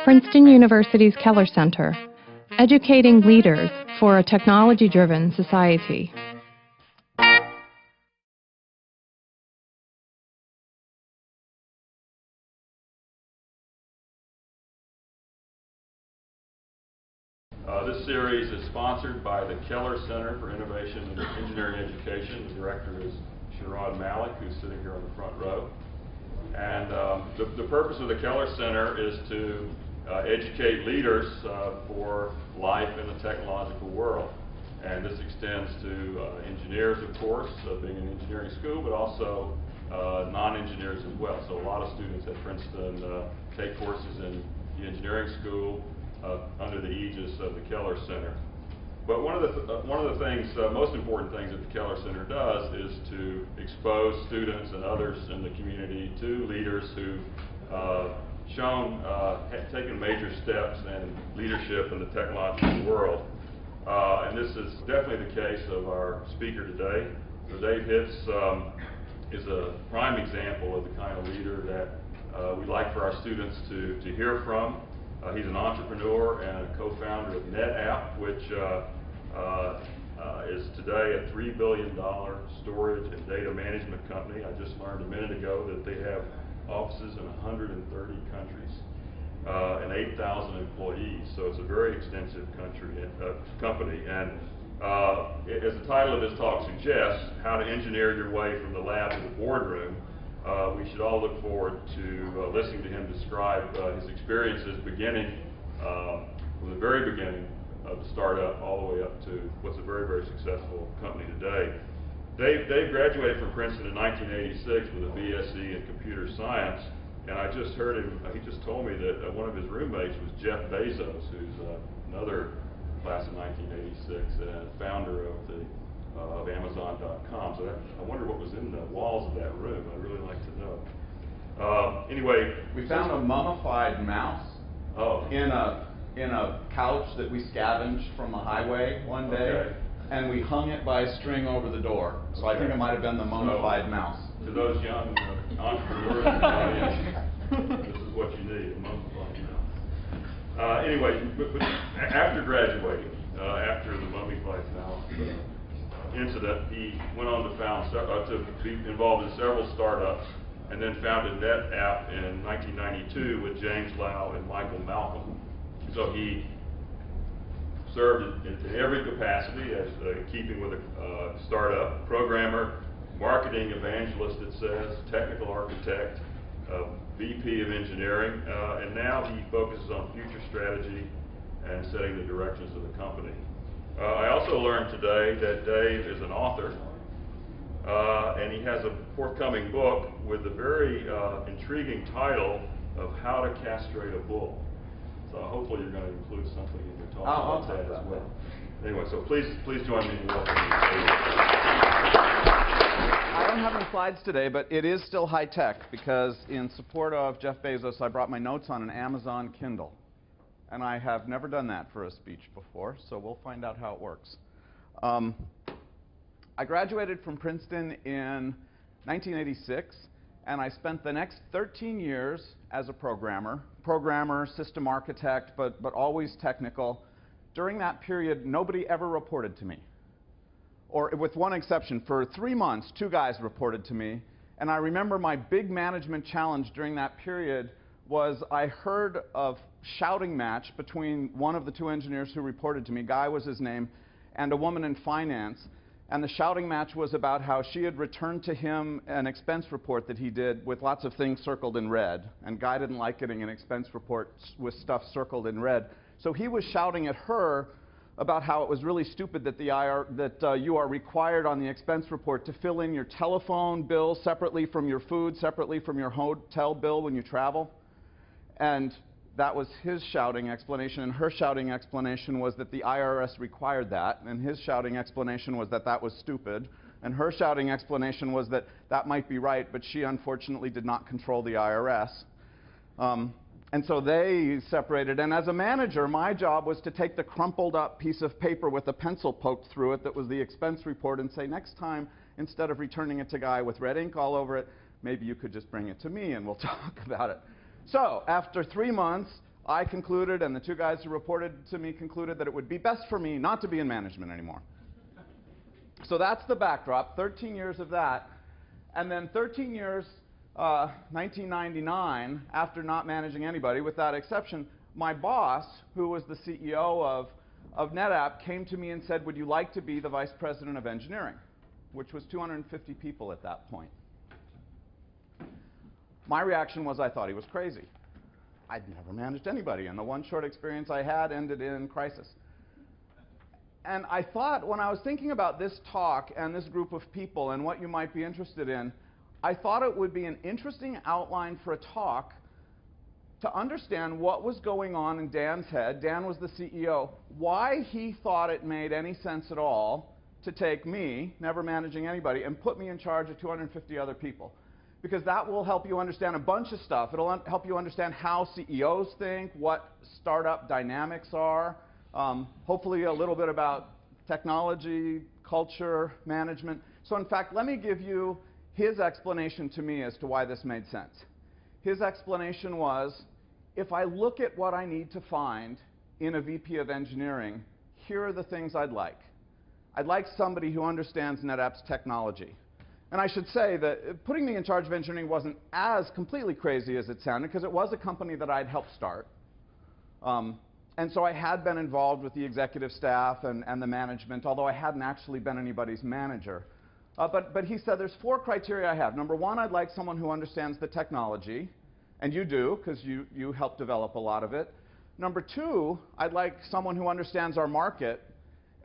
Princeton University's Keller Center, educating leaders for a technology-driven society. This series is sponsored by the Keller Center for Innovation in Engineering Education. The director is Sharad Malik, who's sitting here on the front row. And the purpose of the Keller Center is to educate leaders for life in the technological world. And this extends to engineers, of course, being an engineering school, but also non-engineers as well. So a lot of students at Princeton take courses in the engineering school under the aegis of the Keller Center. But one of the things, most important things that the Keller Center does is to expose students and others in the community to leaders who've taken major steps in leadership in the technological world. And this is definitely the case of our speaker today. So Dave Hitz is a prime example of the kind of leader that we like for our students to hear from. He's an entrepreneur and a co-founder of NetApp, which is today a $3 billion storage and data management company. I just learned a minute ago that they have offices in 130 countries and 8,000 employees. So it's a very extensive company. And as the title of this talk suggests, how to engineer your way from the lab to the boardroom, we should all look forward to listening to him describe his experiences beginning from the very beginning of the startup all the way up to what's a very, very successful company today. Dave graduated from Princeton in 1986 with a BSc in computer science, and I just heard him, he just told me that one of his roommates was Jeff Bezos, who's another class of 1986 and founder of Amazon.com. So I wonder what was in the walls of that room. I'd really like to know. Anyway, we found a mummified mouse in a couch that we scavenged from a highway one day, okay. And we hung it by a string over the door. So I think it might have been the mummified mouse. To those young entrepreneurs in the audience, this is what you need, a mummified mouse. Anyway, but after graduating, after the mummified mouse incident, he went on to be involved in several startups, and then founded NetApp in 1992 with James Lau and Michael Malcolm. So he served in every capacity as keeping with a startup, programmer, marketing evangelist, it says, technical architect, VP of engineering, and now he focuses on future strategy and setting the directions of the company. I also learned today that Dave is an author, and he has a forthcoming book with the very intriguing title of How to Castrate a Bull. So hopefully you're going to include something in your talk about that as well. Anyway, so please join me in welcoming Dave. I don't have any slides today, but it is still high tech because in support of Jeff Bezos, I brought my notes on an Amazon Kindle. And I have never done that for a speech before, so we'll find out how it works. I graduated from Princeton in 1986, and I spent the next 13 years as a programmer, system architect, but always technical. During that period, nobody ever reported to me. Or with one exception, for 3 months, 2 guys reported to me. And I remember my big management challenge during that period was I heard of shouting match between one of the 2 engineers who reported to me, Guy was his name, and a woman in finance. And the shouting match was about how she had returned to him an expense report that he did with lots of things circled in red. And Guy didn't like getting an expense report with stuff circled in red. So he was shouting at her about how it was really stupid that you are required on the expense report to fill in your telephone bill separately from your food, separately from your hotel bill when you travel. And that was his shouting explanation, and her shouting explanation was that the IRS required that, and his shouting explanation was that that was stupid, and her shouting explanation was that that might be right, but she unfortunately did not control the IRS. And so they separated, and as a manager, my job was to take the crumpled up piece of paper with a pencil poked through it that was the expense report and say, next time instead of returning it to Guy with red ink all over it, maybe you could just bring it to me and we'll talk about it. So after 3 months, I concluded, and the 2 guys who reported to me concluded, that it would be best for me not to be in management anymore. So that's the backdrop, 13 years of that. And then 13 years, 1999, after not managing anybody, with that exception, my boss, who was the CEO of NetApp, came to me and said, would you like to be the vice president of engineering, which was 250 people at that point. My reaction was I thought he was crazy. I'd never managed anybody, and the one short experience I had ended in crisis. And I thought, when I was thinking about this talk and this group of people and what you might be interested in, I thought it would be an interesting outline for a talk to understand what was going on in Dan's head. Dan was the CEO. Why he thought it made any sense at all to take me, never managing anybody, and put me in charge of 250 other people. Because that will help you understand a bunch of stuff. It'll help you understand how CEOs think, what startup dynamics are, hopefully a little bit about technology, culture, management. So in fact, let me give you his explanation to me as to why this made sense. His explanation was, if I look at what I need to find in a VP of engineering, here are the things I'd like. I'd like somebody who understands NetApp's technology. And I should say that putting me in charge of engineering wasn't as completely crazy as it sounded, because it was a company that I'd helped start. And so I had been involved with the executive staff and the management, although I hadn't actually been anybody's manager. But he said there's 4 criteria I have. Number 1, I'd like someone who understands the technology. And you do, because you helped develop a lot of it. Number 2, I'd like someone who understands our market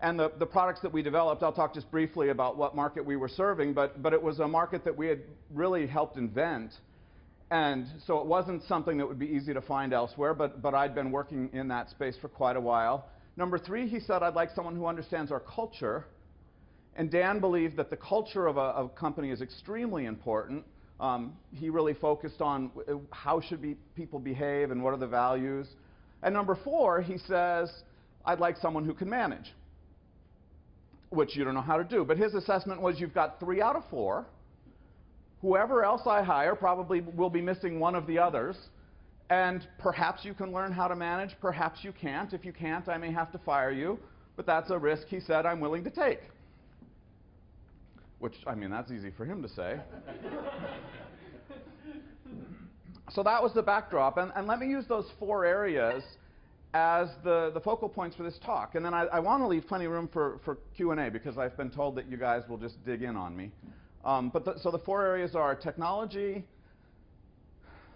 and the products that we developed. I'll talk just briefly about what market we were serving, but it was a market that we had really helped invent. And so it wasn't something that would be easy to find elsewhere, but I'd been working in that space for quite a while. Number 3, he said, I'd like someone who understands our culture. And Dan believed that the culture of a company is extremely important. He really focused on how should people behave and what are the values. And number 4, he says, I'd like someone who can manage, which you don't know how to do. But his assessment was, you've got 3 out of 4. Whoever else I hire probably will be missing one of the others. And perhaps you can learn how to manage, perhaps you can't. If you can't, I may have to fire you. But that's a risk, he said, I'm willing to take. Which, I mean, that's easy for him to say. So that was the backdrop. And let me use those 4 areas as the focal points for this talk. And then I want to leave plenty of room for Q&A, because I've been told that you guys will just dig in on me. So the 4 areas are technology,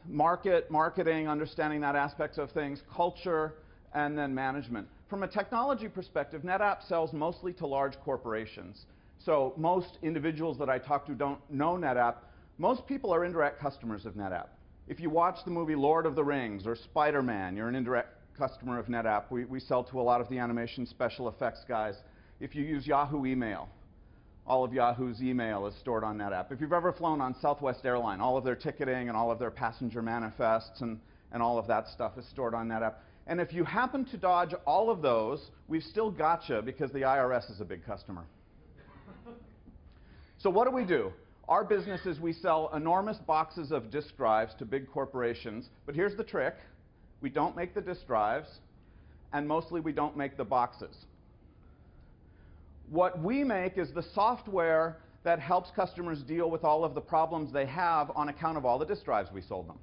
marketing, understanding that aspect of things, culture, and then management. From a technology perspective, NetApp sells mostly to large corporations. So most individuals that I talk to don't know NetApp. Most people are indirect customers of NetApp. If you watch the movie Lord of the Rings or Spider-Man, you're an indirect customer of NetApp. We sell to a lot of the animation special effects guys. If you use Yahoo email, all of Yahoo's email is stored on NetApp. If you've ever flown on Southwest Airline, all of their ticketing and all of their passenger manifests and all of that stuff is stored on NetApp. And if you happen to dodge all of those, we've still got you, because the IRS is a big customer. So what do? Our business is we sell enormous boxes of disk drives to big corporations. But here's the trick. We don't make the disk drives, and mostly we don't make the boxes. What we make is the software that helps customers deal with all of the problems they have on account of all the disk drives we sold them.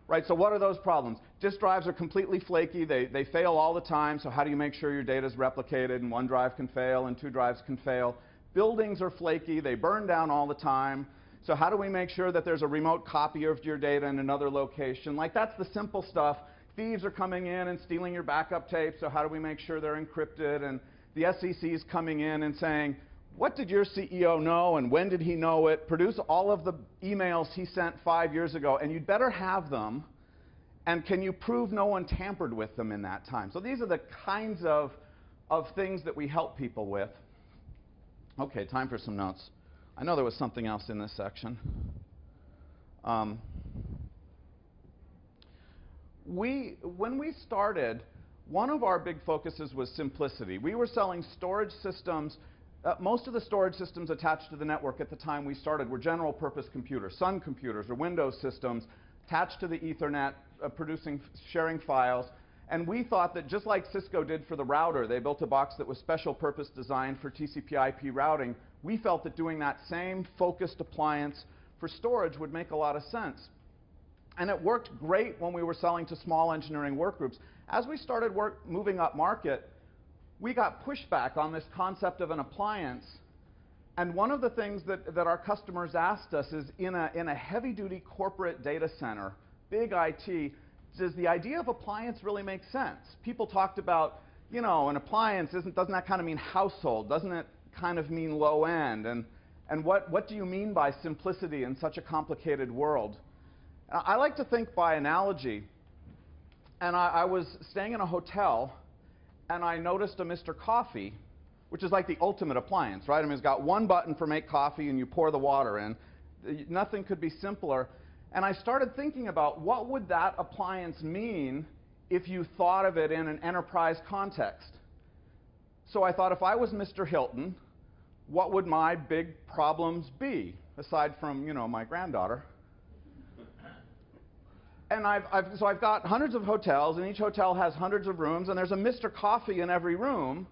Right, so what are those problems? Disk drives are completely flaky. They fail all the time. So how do you make sure your data is replicated, and 1 drive can fail and 2 drives can fail? Buildings are flaky. They burn down all the time. So how do we make sure that there's a remote copy of your data in another location? Like, that's the simple stuff. Thieves are coming in and stealing your backup tapes. So how do we make sure they're encrypted? And the SEC is coming in and saying, what did your CEO know and when did he know it? Produce all of the emails he sent 5 years ago, and you'd better have them. And can you prove no one tampered with them in that time? So these are the kinds of things that we help people with. Okay, time for some notes. I know there was something else in this section. When we started, one of our big focuses was simplicity. We were selling storage systems Most of the storage systems attached to the network at the time we started were general purpose computers, Sun computers or Windows systems attached to the Ethernet, sharing files. And we thought that just like Cisco did for the router, they built a box that was special purpose designed for TCP/IP routing. We felt that doing that same focused appliance for storage would make a lot of sense. And it worked great when we were selling to small engineering work groups. As we started moving up market, we got pushback on this concept of an appliance. And one of the things that our customers asked us is, in a heavy-duty corporate data center, big IT, does the idea of appliance really make sense? People talked about, you know, an appliance, doesn't that kind of mean household? Doesn't it kind of mean low end? And what do you mean by simplicity in such a complicated world? I like to think by analogy. And I was staying in a hotel, and I noticed a Mr. Coffee, which is like the ultimate appliance, right? I mean, it's got one button for make coffee, and you pour the water in. Nothing could be simpler. And I started thinking about what would that appliance mean if you thought of it in an enterprise context. So I thought, if I was Mr. Hilton, what would my big problems be, aside from, you know, my granddaughter? And so I've got hundreds of hotels, and each hotel has hundreds of rooms, and there's a Mr. Coffee in every room,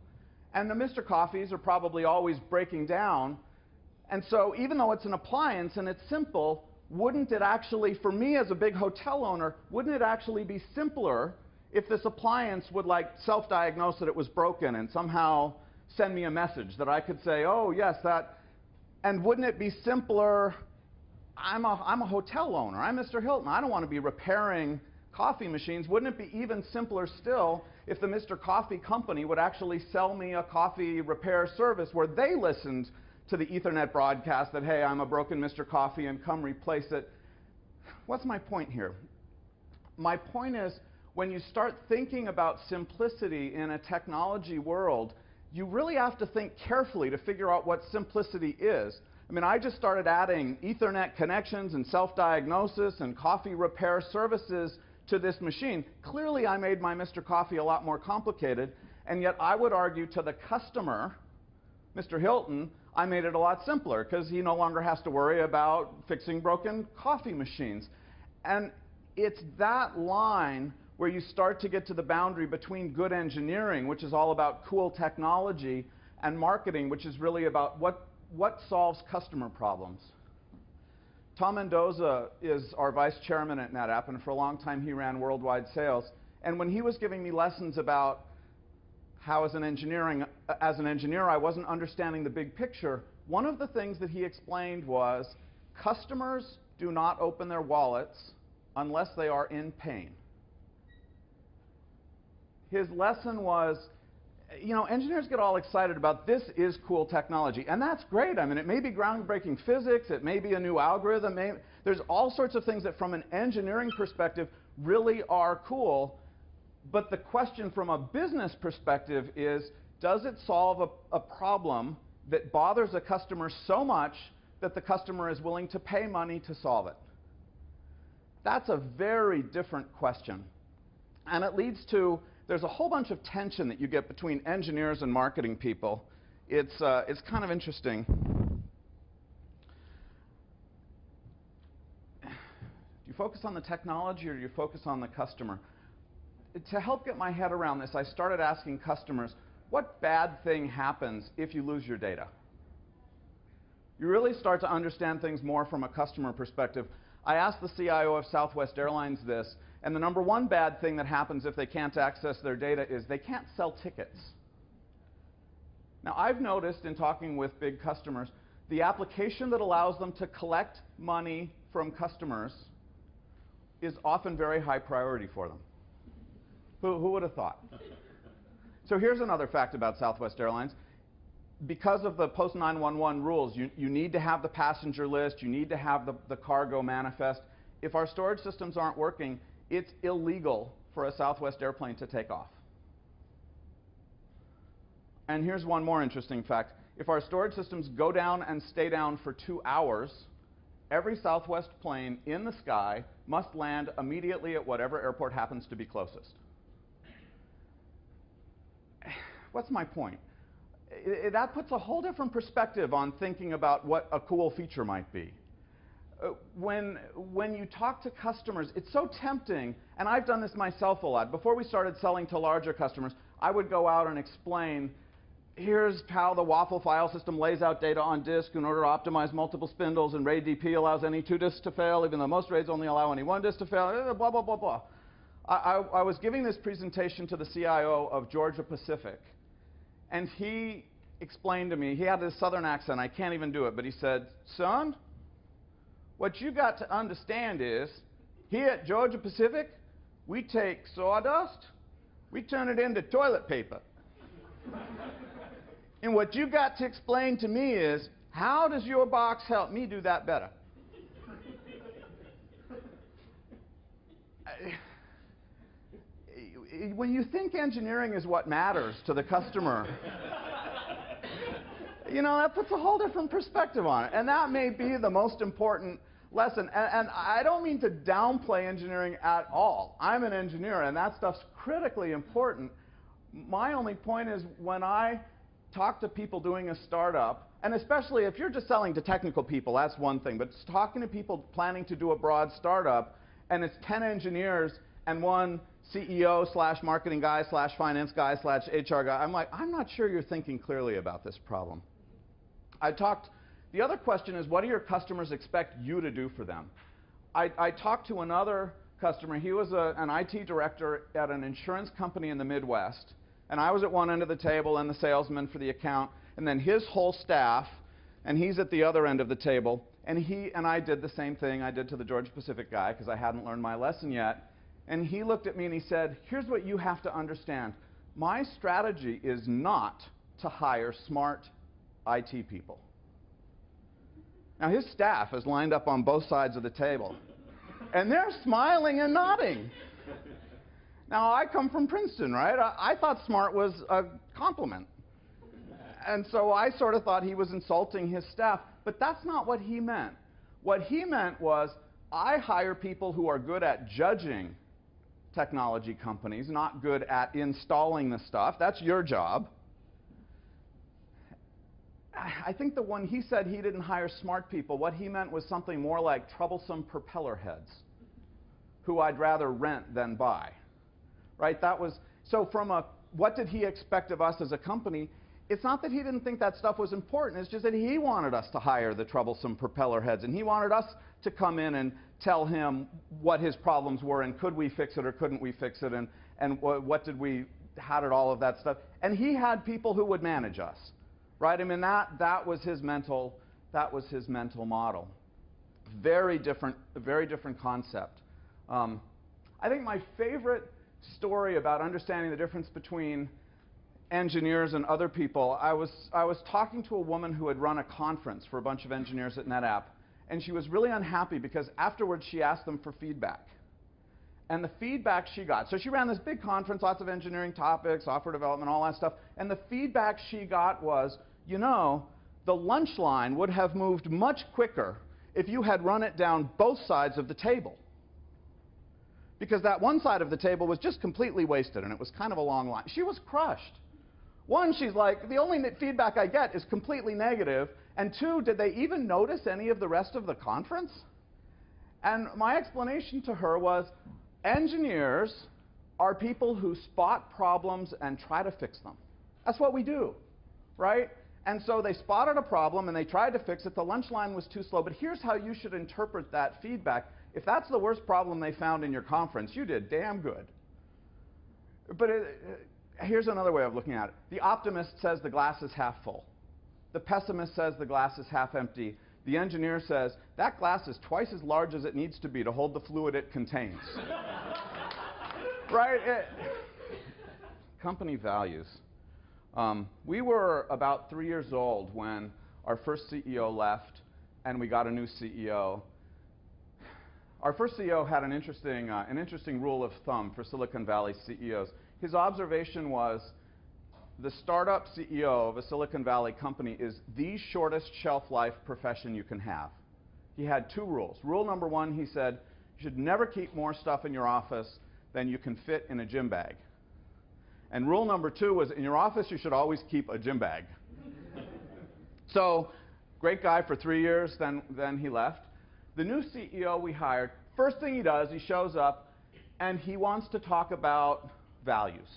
and the Mr. Coffees are probably always breaking down. And so even though it's an appliance and it's simple, wouldn't it actually, for me as a big hotel owner, wouldn't it actually be simpler if this appliance would like self-diagnose that it was broken and somehow send me a message that I could say, oh yes, that, and wouldn't it be simpler? I'm a hotel owner, I'm Mr. Hilton, I don't want to be repairing coffee machines. Wouldn't it be even simpler still if the Mr. Coffee company would actually sell me a coffee repair service where they listened to the Ethernet broadcast that, hey, I'm a broken Mr. Coffee and come replace it? What's my point here? My point is, when you start thinking about simplicity in a technology world, you really have to think carefully to figure out what simplicity is. I mean, I just started adding Ethernet connections and self-diagnosis and coffee repair services to this machine. Clearly, I made my Mr. Coffee a lot more complicated, and yet I would argue to the customer, Mr. Hilton, I made it a lot simpler because he no longer has to worry about fixing broken coffee machines. And it's that line where you start to get to the boundary between good engineering, which is all about cool technology, and marketing, which is really about what solves customer problems. Tom Mendoza is our vice chairman at NetApp, and for a long time he ran worldwide sales. And when he was giving me lessons about how as an engineer I wasn't understanding the big picture, one of the things that he explained was, customers do not open their wallets unless they are in pain. His lesson was, you know, engineers get all excited about this is cool technology, and that's great. I mean, it may be groundbreaking physics, it may be a new algorithm, there's all sorts of things that from an engineering perspective really are cool. But the question from a business perspective is, does it solve a problem that bothers a customer so much that the customer is willing to pay money to solve it? That's a very different question. And it leads to, there's a whole bunch of tension that you get between engineers and marketing people. It's kind of interesting. Do you focus on the technology or do you focus on the customer? To help get my head around this, I started asking customers, what bad thing happens if you lose your data? You really start to understand things more from a customer perspective. I asked the CIO of Southwest Airlines this, and the number one bad thing that happens if they can't access their data is they can't sell tickets. Now, I've noticed in talking with big customers, the application that allows them to collect money from customers is often very high priority for them. Who would have thought? So here's another fact about Southwest Airlines. Because of the post-911 rules, you need to have the passenger list, you need to have the cargo manifest. If our storage systems aren't working, it's illegal for a Southwest airplane to take off. And here's one more interesting fact. If our storage systems go down and stay down for 2 hours, every Southwest plane in the sky must land immediately at whatever airport happens to be closest. What's my point? that puts a whole different perspective on thinking about what a cool feature might be. When you talk to customers, it's so tempting, and I've done this myself a lot. Before we started selling to larger customers, I would go out and explain, here's how the waffle file system lays out data on disk in order to optimize multiple spindles, and RAID DP allows any 2 disks to fail, even though most RAIDs only allow any 1 disk to fail, blah, blah, blah, blah. I was giving this presentation to the CIO of Georgia Pacific, and he explained to me, he had this southern accent, I can't even do it, but he said, son, what you got to understand is, here at Georgia Pacific, we take sawdust, we turn it into toilet paper. And what you got to explain to me is, how does your box help me do that better? When you think engineering is what matters to the customer, you know, that puts a whole different perspective on it. And that may be the most important lesson. And I don't mean to downplay engineering at all. I'm an engineer, and that stuff's critically important. My only point is, when I talk to people doing a startup, and especially if you're just selling to technical people, that's one thing, but talking to people planning to do a broad startup, and it's 10 engineers and 1 CEO / marketing guy / finance guy / HR guy, I'm like, I'm not sure you're thinking clearly about this problem. The other question is, what do your customers expect you to do for them? I talked to another customer. He was an IT director at an insurance company in the Midwest, and I was at one end of the table and the salesman for the account, and then his whole staff, and he's at the other end of the table, and he and I did the same thing I did to the Georgia Pacific guy, because I hadn't learned my lesson yet. And he looked at me and he said, here's what you have to understand. My strategy is not to hire smart IT people. Now, his staff is lined up on both sides of the table, and they're smiling and nodding. Now, I come from Princeton, right? I thought smart was a compliment. And so I sort of thought he was insulting his staff, but that's not what he meant. What he meant was, I hire people who are good at judging technology companies, not good at installing the stuff. That's your job. I think the one he said he didn't hire smart people, what he meant was something more like troublesome propeller heads, who I'd rather rent than buy. Right? That was, so from a, what did he expect of us as a company? It's not that he didn't think that stuff was important, it's just that he wanted us to hire the troublesome propeller heads, and he wanted us to come in and tell him what his problems were, and could we fix it or couldn't we fix it, and how did all of that stuff. And he had people who would manage us. Right? I mean, that was his mental model. Very different concept. I think my favorite story about understanding the difference between engineers and other people, I was talking to a woman who had run a conference for a bunch of engineers at NetApp, and she was really unhappy because afterwards she asked them for feedback. And the feedback she got, so she ran this big conference, lots of engineering topics, software development, all that stuff, and the feedback she got was, you know, the lunch line would have moved much quicker if you had run it down both sides of the table. Because that one side of the table was just completely wasted, and it was kind of a long line. She was crushed. One, she's like, the only feedback I get is completely negative, and 2, did they even notice any of the rest of the conference? And my explanation to her was, engineers are people who spot problems and try to fix them. That's what we do, right? And so they spotted a problem and they tried to fix it. The lunch line was too slow. But here's how you should interpret that feedback. If that's the worst problem they found in your conference, you did damn good. But here's another way of looking at it. The optimist says the glass is half full. The pessimist says the glass is half empty. The engineer says that glass is twice as large as it needs to be to hold the fluid it contains. Right? Company values. We were about 3 years old when our first CEO left and we got a new CEO. Our first CEO had an interesting rule of thumb for Silicon Valley CEOs. His observation was, the startup CEO of a Silicon Valley company is the shortest shelf life profession you can have. He had 2 rules. Rule number 1, he said, you should never keep more stuff in your office than you can fit in a gym bag. And rule number 2 was, in your office you should always keep a gym bag. So, great guy for 3 years, then he left. The new CEO we hired, first thing he does, he shows up and he wants to talk about values.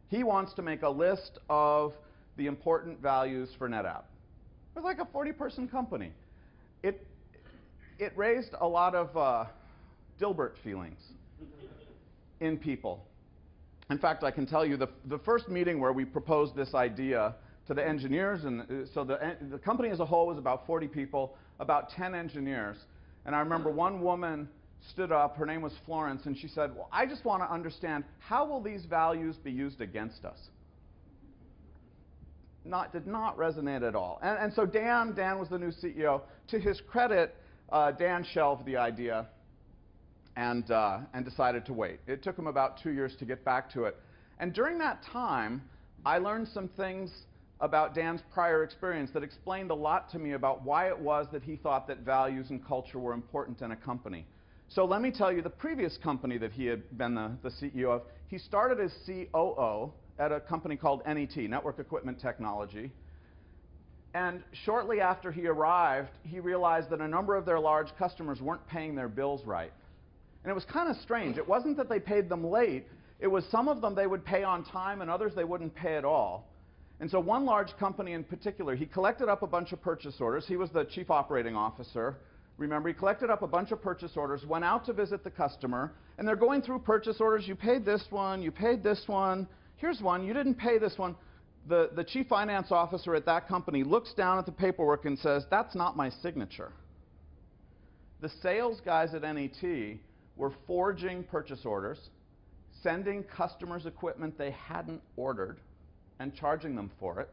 He wants to make a list of the important values for NetApp. It was like a 40-person company. It raised a lot of Dilbert feelings in people. In fact, I can tell you the first meeting where we proposed this idea to the engineers, and so the company as a whole was about 40 people, about 10 engineers. And I remember one woman stood up, her name was Florence, and she said, well, I just want to understand, how will these values be used against us? Did not resonate at all. And so Dan was the new CEO. To his credit, Dan shelved the idea and decided to wait. It took him about 2 years to get back to it. And during that time, I learned some things about Dan's prior experience that explained a lot to me about why it was that he thought that values and culture were important in a company. So let me tell you, the previous company that he had been the CEO of, he started as COO at a company called NET, Network Equipment Technology. And shortly after he arrived, he realized that a number of their large customers weren't paying their bills right. And it was kind of strange. It wasn't that they paid them late. It was some of them they would pay on time and others they wouldn't pay at all. And so one large company in particular, he collected up a bunch of purchase orders. He was the chief operating officer. Remember, he collected up a bunch of purchase orders, went out to visit the customer, and they're going through purchase orders. You paid this one, you paid this one, here's one, you didn't pay this one. The chief finance officer at that company looks down at the paperwork and says, that's not my signature. The sales guys at NET were forging purchase orders, sending customers equipment they hadn't ordered, and charging them for it.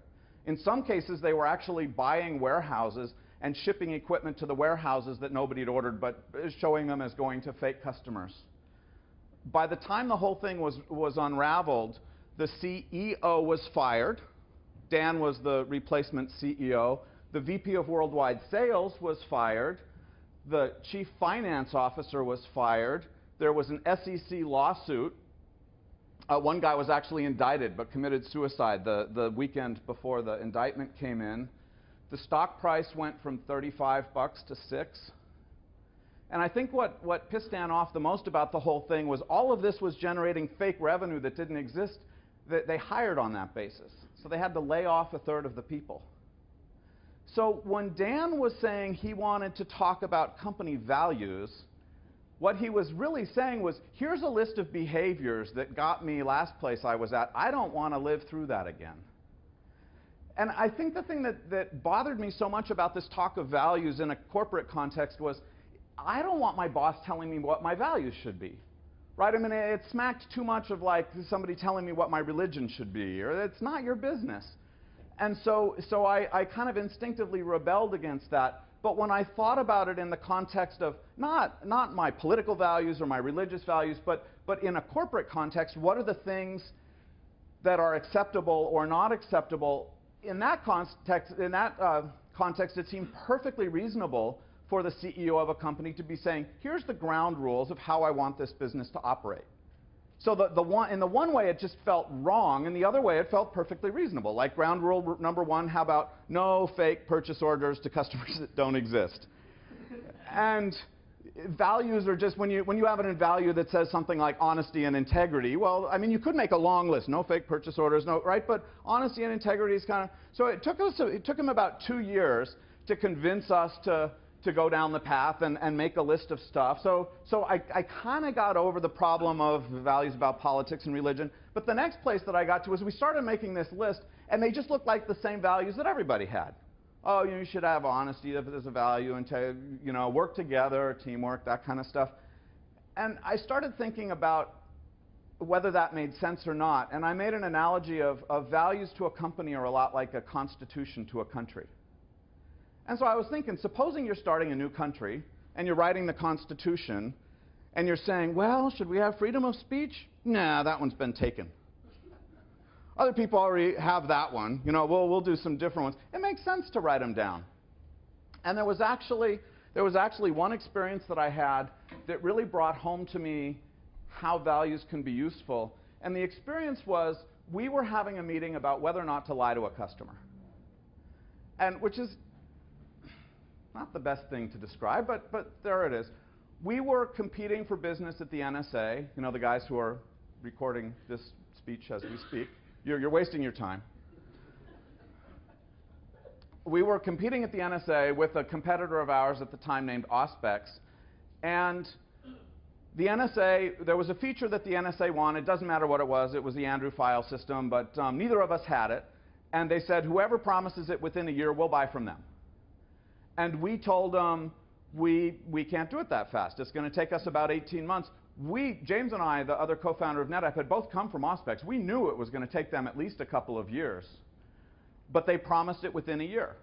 In some cases, they were actually buying warehouses and shipping equipment to the warehouses that nobody had ordered, but showing them as going to fake customers. By the time the whole thing was unraveled, the CEO was fired. Dan was the replacement CEO. The VP of Worldwide Sales was fired. The chief finance officer was fired. There was an SEC lawsuit. One guy was actually indicted but committed suicide the weekend before the indictment came in. The stock price went from $35 to $6. And I think what pissed Dan off the most about the whole thing was all of this was generating fake revenue that didn't exist, that they hired on that basis. So they had to lay off a third of the people. So when Dan was saying he wanted to talk about company values, what he was really saying was, here's a list of behaviors that got me last place I was at. I don't want to live through that again. And I think the thing that bothered me so much about this talk of values in a corporate context was, I don't want my boss telling me what my values should be. Right? I mean, it smacked too much of like somebody telling me what my religion should be, or it's not your business. And so I kind of instinctively rebelled against that. But when I thought about it in the context of not my political values or my religious values, but in a corporate context, what are the things that are acceptable or not acceptable? In that context, it seemed perfectly reasonable for the CEO of a company to be saying, here's the ground rules of how I want this business to operate. So in the one way, it just felt wrong. In the other way, it felt perfectly reasonable. Like ground rule number one, how about no fake purchase orders to customers that don't exist? And values are just, when you have a value that says something like honesty and integrity, well, I mean, you could make a long list. No fake purchase orders, no, right? But honesty and integrity is kind of, so it took him about 2 years to convince us to go down the path and make a list of stuff. So I kind of got over the problem of values about politics and religion. But the next place that I got to was we started making this list, and they just looked like the same values that everybody had. Oh, you should have honesty if there's a value, and work together, teamwork, that kind of stuff. And I started thinking about whether that made sense or not. And I made an analogy of values to a company are a lot like a constitution to a country. And so I was thinking, supposing you're starting a new country, and you're writing the Constitution, and you're saying, well, should we have freedom of speech? Nah, that one's been taken. Other people already have that one. We'll do some different ones. It makes sense to write them down. And there was actually one experience that I had that really brought home to me how values can be useful. And the experience was, we were having a meeting about whether or not to lie to a customer. and which is not the best thing to describe, but there it is. We were competing for business at the NSA. You know, the guys who are recording this speech as we speak. You're wasting your time. We were competing at the NSA with a competitor of ours at the time named Auspex, and the NSA, there was a feature that the NSA wanted. It doesn't matter what it was the Andrew file system, but neither of us had it. And they said, whoever promises it within a year, we'll buy from them. And we told them, we can't do it that fast. It's going to take us about 18 months. James and I, the other co-founder of NetApp, had both come from Auspex. We knew it was going to take them at least a couple of years. But they promised it within a year.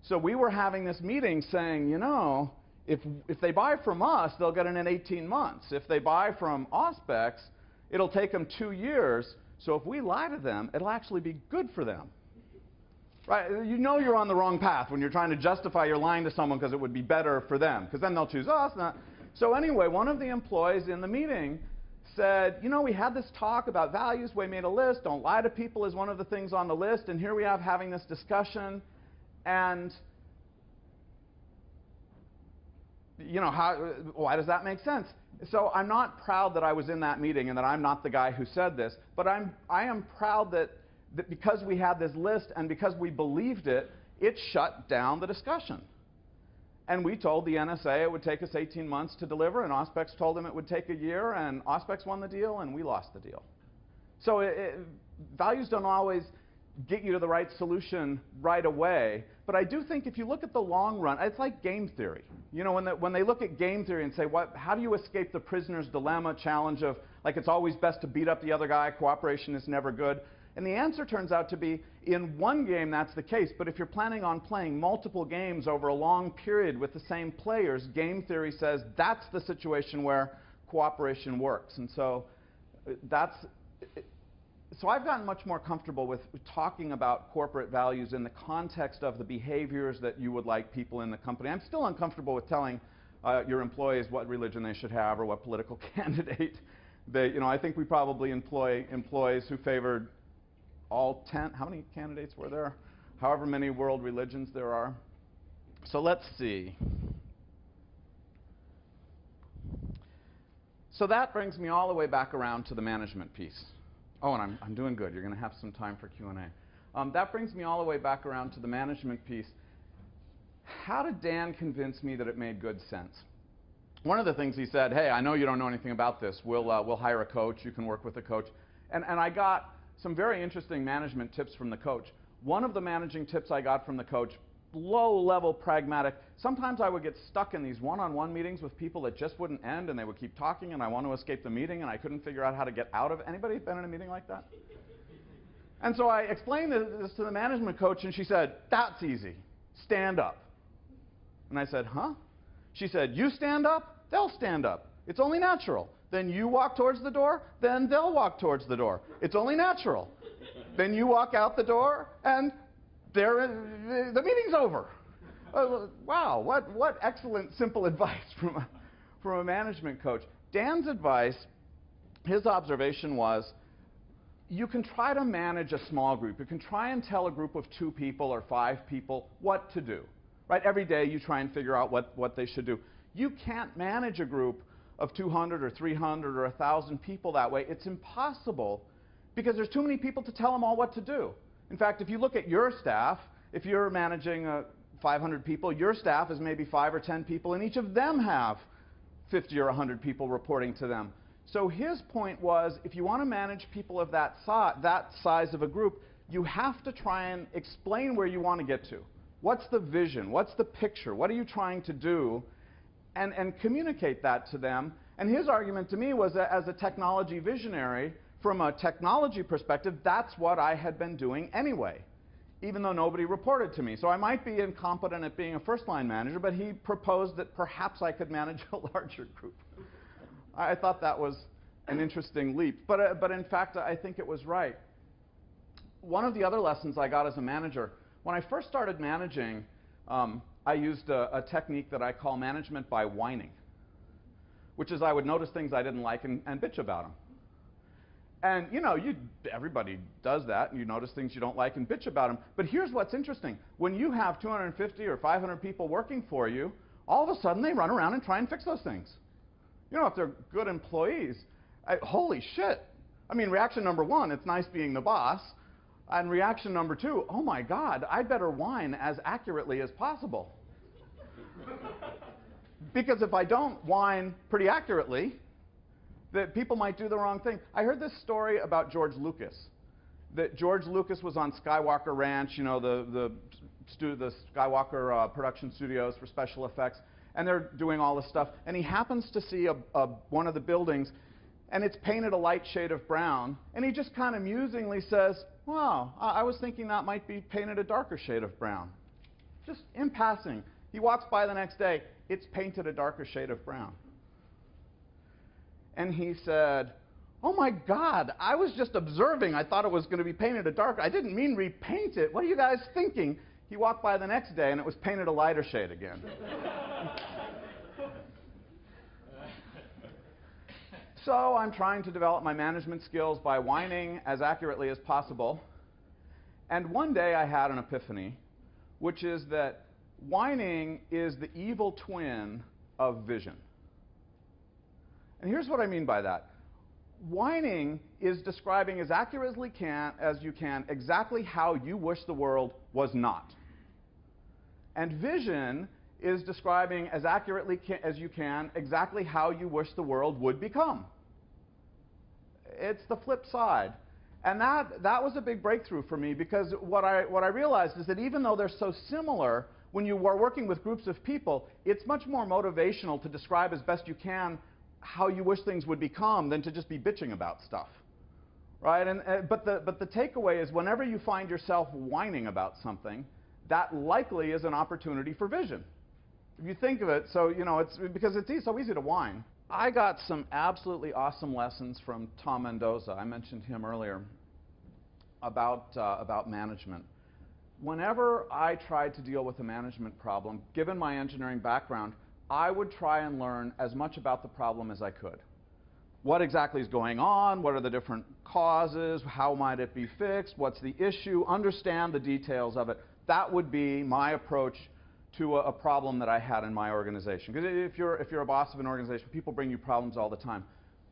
So we were having this meeting saying, you know, if they buy from us, they'll get it in 18 months. If they buy from Auspex, it'll take them 2 years. So if we lie to them, it'll actually be good for them. Right? You know you're on the wrong path when you're trying to justify you're lying to someone because it would be better for them, because then they'll choose us. So anyway, one of the employees in the meeting said, you know, we had this talk about values. We made a list. Don't lie to people is one of the things on the list. And here we have having this discussion. And you know, why does that make sense? So I'm not proud that I was in that meeting and that I'm not the guy who said this, but I am proud that because we had this list and because we believed it, it shut down the discussion. And we told the NSA it would take us 18 months to deliver, and Auspex told them it would take a year, and Auspex won the deal, and we lost the deal. So values don't always get you to the right solution right away. But I do think if you look at the long run, it's like game theory. You know, when they look at game theory and say, how do you escape the prisoner's dilemma challenge of, like, it's always best to beat up the other guy, cooperation is never good. And the answer turns out to be, in one game that's the case, but if you're planning on playing multiple games over a long period with the same players, game theory says that's the situation where cooperation works. And so so I've gotten much more comfortable with talking about corporate values in the context of the behaviors that you would like people in the company. I'm still uncomfortable with telling your employees what religion they should have or what political candidate they, you know, I think we probably employ employees who favored all 10, how many candidates were there? However many world religions there are. So let's see. So that brings me all the way back around to the management piece. Oh, and I'm doing good. You're going to have some time for Q&A. That brings me all the way back around to the management piece. How did Dan convince me that it made good sense? One of the things he said, hey, I know you don't know anything about this. We'll hire a coach. You can work with a coach. And I got some very interesting management tips from the coach. One of the managing tips I got from the coach, low-level pragmatic. Sometimes I would get stuck in these one-on-one meetings with people that just wouldn't end, and they would keep talking, and I want to escape the meeting, and I couldn't figure out how to get out of it. Anybody been in a meeting like that? And so I explained this to the management coach, and she said, that's easy. Stand up. And I said, huh? She said, you stand up, they'll stand up. It's only natural. Then you walk towards the door, then they'll walk towards the door. It's only natural. Then you walk out the door, and the meeting's over. Wow, what excellent, simple advice from a management coach. Dan's advice, his observation was, you can try to manage a small group. You can try and tell a group of 2 people or 5 people what to do. Right? Every day you try and figure out what they should do. You can't manage a group of 200 or 300 or 1,000 people that way. It's impossible because there's too many people to tell them all what to do. In fact, if you look at your staff, if you're managing 500 people, your staff is maybe 5 or 10 people, and each of them have 50 or 100 people reporting to them. So his point was, if you want to manage people of that size of a group, you have to try and explain where you want to get to. What's the vision? What's the picture? What are you trying to do? And communicate that to them. And his argument to me was that as a technology visionary, from a technology perspective, that's what I had been doing anyway, even though nobody reported to me. So I might be incompetent at being a first-line manager, but he proposed that perhaps I could manage a larger group. I thought that was an interesting leap. But in fact, I think it was right. One of the other lessons I got as a manager, when I first started managing, I used a technique that I call management by whining, which is I would notice things I didn't like and bitch about them. And everybody does that, and you notice things you don't like and bitch about them. But here's what's interesting. When you have 250 or 500 people working for you, all of a sudden they run around and try and fix those things. If they're good employees, holy shit. I mean, reaction number one, it's nice being the boss. And reaction number two, oh my God, I better whine as accurately as possible. Because if I don't whine pretty accurately, that people might do the wrong thing. I heard this story about George Lucas. That George Lucas was on Skywalker Ranch, the Skywalker production studios for special effects, and they're doing all this stuff. And he happens to see one of the buildings, and it's painted a light shade of brown. And he just kind of musingly says, wow, I was thinking that might be painted a darker shade of brown. Just in passing. He walks by the next day, it's painted a darker shade of brown. And he said, oh my God, I was just observing. I thought it was going to be painted a darker. I didn't mean repaint it. What are you guys thinking? He walked by the next day, and it was painted a lighter shade again. So I'm trying to develop my management skills by whining as accurately as possible. And one day I had an epiphany, which is that whining is the evil twin of vision. And here's what I mean by that. Whining is describing as accurately as you can exactly how you wish the world was not. And vision is describing as accurately as you can exactly how you wish the world would become. It's the flip side. And that was a big breakthrough for me, because what I realized is that even though they're so similar, when you are working with groups of people, it's much more motivational to describe as best you can how you wish things would become than to just be bitching about stuff, right? But the takeaway is whenever you find yourself whining about something, that likely is an opportunity for vision. If you think of it, so it's because it's so easy to whine. I got some absolutely awesome lessons from Tom Mendoza. I mentioned him earlier about management. Whenever I tried to deal with a management problem, given my engineering background, I would try and learn as much about the problem as I could. What exactly is going on? What are the different causes? How might it be fixed? What's the issue? Understand the details of it. That would be my approach to a problem that I had in my organization. Because if you're a boss of an organization, people bring you problems all the time.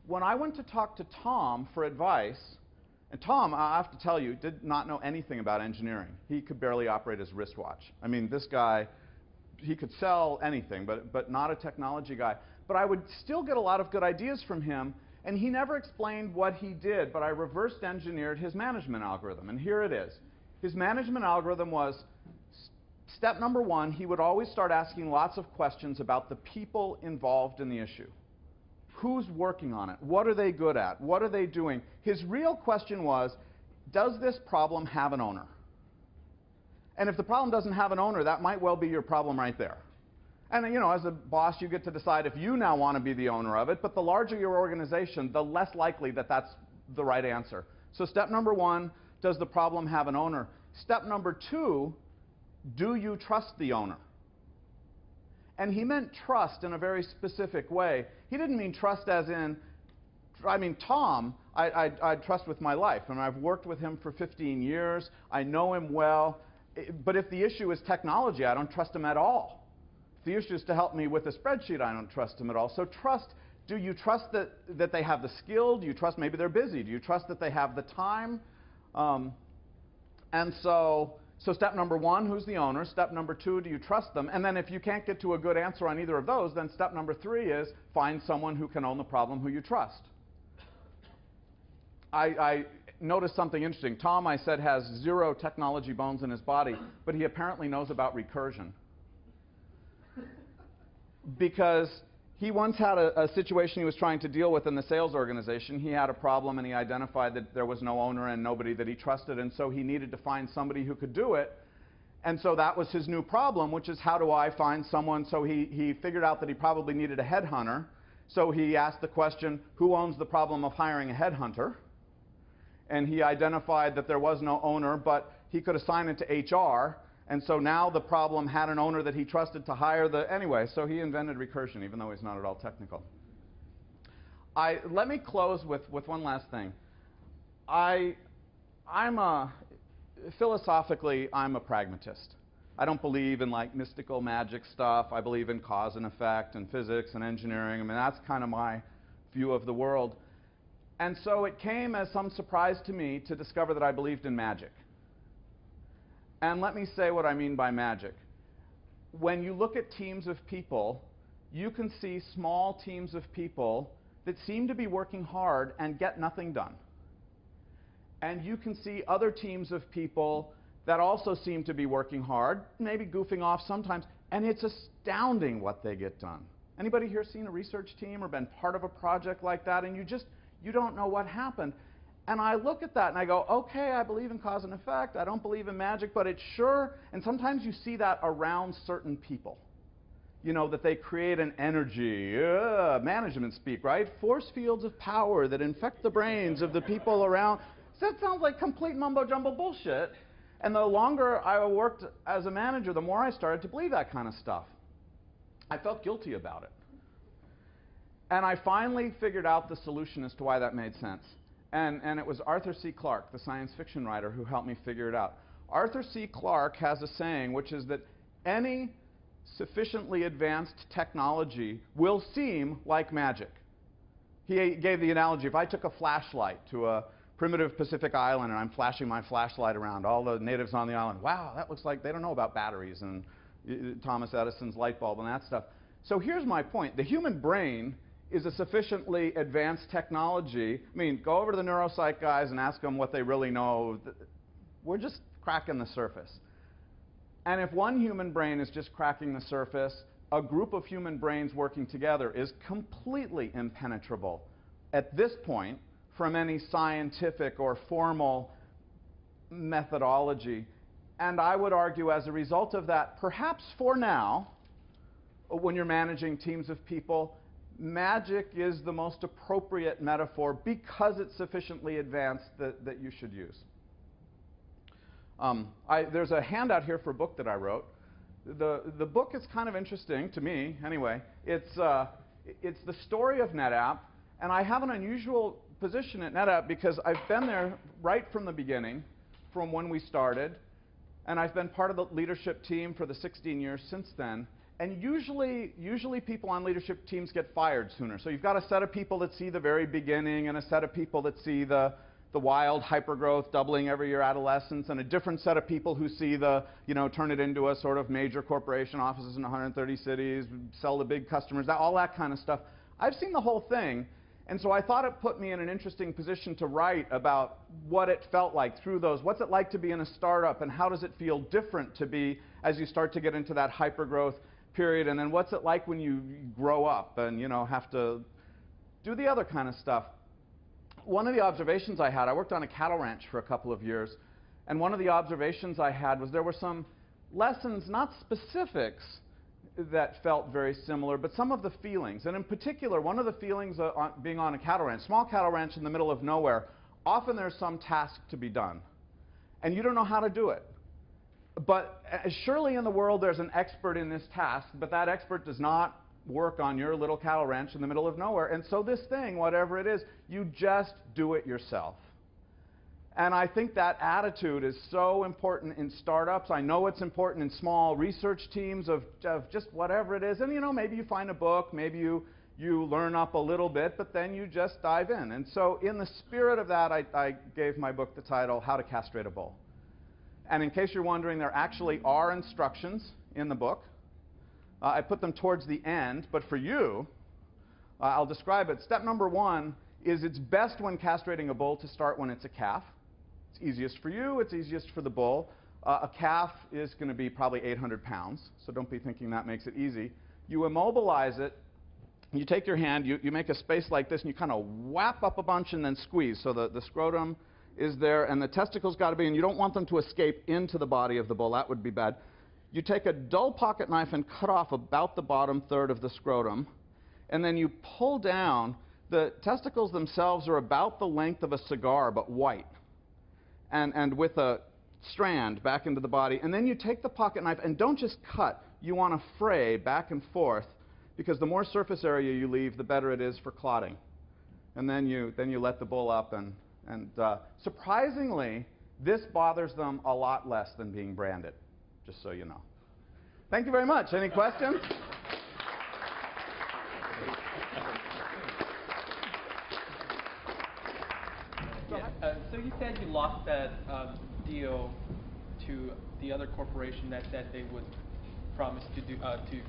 When I went to talk to Tom for advice, and Tom, I have to tell you, did not know anything about engineering. He could barely operate his wristwatch. I mean, this guy, he could sell anything, but not a technology guy. But I would still get a lot of good ideas from him, and he never explained what he did, but I reversed engineered his management algorithm, and here it is. His management algorithm was, step number one, he would always start asking lots of questions about the people involved in the issue. Who's working on it? What are they good at? What are they doing? His real question was, does this problem have an owner? And if the problem doesn't have an owner, that might well be your problem right there. And as a boss, you get to decide if you now want to be the owner of it, but the larger your organization, the less likely that that's the right answer. So step number one, does the problem have an owner? Step number two, do you trust the owner? And he meant trust in a very specific way. He didn't mean trust as in, Tom, I trust with my life. And I've worked with him for 15 years. I know him well. But if the issue is technology, I don't trust him at all. If the issue is to help me with a spreadsheet, I don't trust him at all. So trust, do you trust that they have the skill? Do you trust maybe they're busy? Do you trust that they have the time? So step number one, who's the owner? Step number two, do you trust them? And then if you can't get to a good answer on either of those, then step number three is find someone who can own the problem who you trust. I noticed something interesting. Tom, I said, has 0 technology bones in his body, but he apparently knows about recursion. Because he once had a situation he was trying to deal with in the sales organization. He had a problem, and he identified that there was no owner and nobody that he trusted, and so he needed to find somebody who could do it. And so that was his new problem, which is, how do I find someone? So he figured out that he probably needed a headhunter. So he asked the question, who owns the problem of hiring a headhunter? And he identified that there was no owner, but he could assign it to HR. And so now the problem had an owner that he trusted to hire anyway, so he invented recursion, even though he's not at all technical. Let me close with one last thing. philosophically, I'm a pragmatist. I don't believe in like mystical magic stuff. I believe in cause and effect and physics and engineering. I mean, that's kind of my view of the world. And so it came as some surprise to me to discover that I believed in magic. And let me say what I mean by magic. When you look at teams of people, you can see small teams of people that seem to be working hard and get nothing done. And you can see other teams of people that also seem to be working hard, maybe goofing off sometimes, and it's astounding what they get done. Anybody here seen a research team or been part of a project like that, and you don't know what happened? And I look at that and I go, okay, I believe in cause and effect. I don't believe in magic, but it's sure, and sometimes you see that around certain people. You know, that they create an energy, management speak, right? Force fields of power that infect the brains of the people around. So that sounds like complete mumbo-jumbo bullshit. And the longer I worked as a manager, the more I started to believe that kind of stuff. I felt guilty about it. And I finally figured out the solution as to why that made sense. And it was Arthur C. Clarke, the science fiction writer, who helped me figure it out. Arthur C. Clarke has a saying, which is that any sufficiently advanced technology will seem like magic. He gave the analogy, if I took a flashlight to a primitive Pacific island and I'm flashing my flashlight around, all the natives on the island, wow, that looks like they don't know about batteries and Thomas Edison's light bulb and that stuff. So here's my point. The human brain is a sufficiently advanced technology. I mean, go over to the neuropsych guys and ask them what they really know. We're just cracking the surface. And if one human brain is just cracking the surface, a group of human brains working together is completely impenetrable at this point from any scientific or formal methodology. And I would argue as a result of that, perhaps for now, when you're managing teams of people, magic is the most appropriate metaphor because it's sufficiently advanced that you should use. There's a handout here for a book that I wrote. The book is kind of interesting to me, anyway. It's the story of NetApp, and I have an unusual position at NetApp because I've been there right from the beginning, from when we started, and I've been part of the leadership team for the 16 years since then. And usually people on leadership teams get fired sooner. So you've got a set of people that see the very beginning and a set of people that see the wild hypergrowth doubling every year adolescence, and a different set of people who see turn it into a sort of major corporation, offices in 130 cities, sell to big customers, all that kind of stuff. I've seen the whole thing, and so I thought it put me in an interesting position to write about what it felt like through those. What's it like to be in a startup, and how does it feel different to be as you start to get into that hypergrowth period, and then what's it like when you grow up and have to do the other kind of stuff. One of the observations I had, I worked on a cattle ranch for a couple of years, and one of the observations I had was there were some lessons, not specifics, that felt very similar, but some of the feelings. And in particular, one of the feelings being on a cattle ranch, small cattle ranch in the middle of nowhere, often there's some task to be done, and you don't know how to do it. But surely in the world there's an expert in this task, but that expert does not work on your little cattle ranch in the middle of nowhere. And so this thing, whatever it is, you just do it yourself. And I think that attitude is so important in startups. I know it's important in small research teams of just whatever it is. And maybe you find a book, maybe you learn up a little bit, but then you just dive in. And so in the spirit of that, I gave my book the title, How to Castrate a Bull. And in case you're wondering, there actually are instructions in the book. I put them towards the end, but for you, I'll describe it. Step number one is it's best when castrating a bull to start when it's a calf. It's easiest for you, it's easiest for the bull. A calf is going to be probably 800 pounds, so don't be thinking that makes it easy. You immobilize it, you take your hand, you make a space like this, and you kind of whap up a bunch and then squeeze. So the scrotum is there, and the testicles got to be, and you don't want them to escape into the body of the bull. That would be bad. You take a dull pocket knife and cut off about the bottom third of the scrotum, and then you pull down. The testicles themselves are about the length of a cigar, but white, and with a strand back into the body. And then you take the pocket knife, and don't just cut. You want to fray back and forth, because the more surface area you leave, the better it is for clotting. And then you let the bull up, and And surprisingly, this bothers them a lot less than being branded, just so you know. Thank you very much. Any questions? So you said you lost that deal to the other corporation that said they would promise to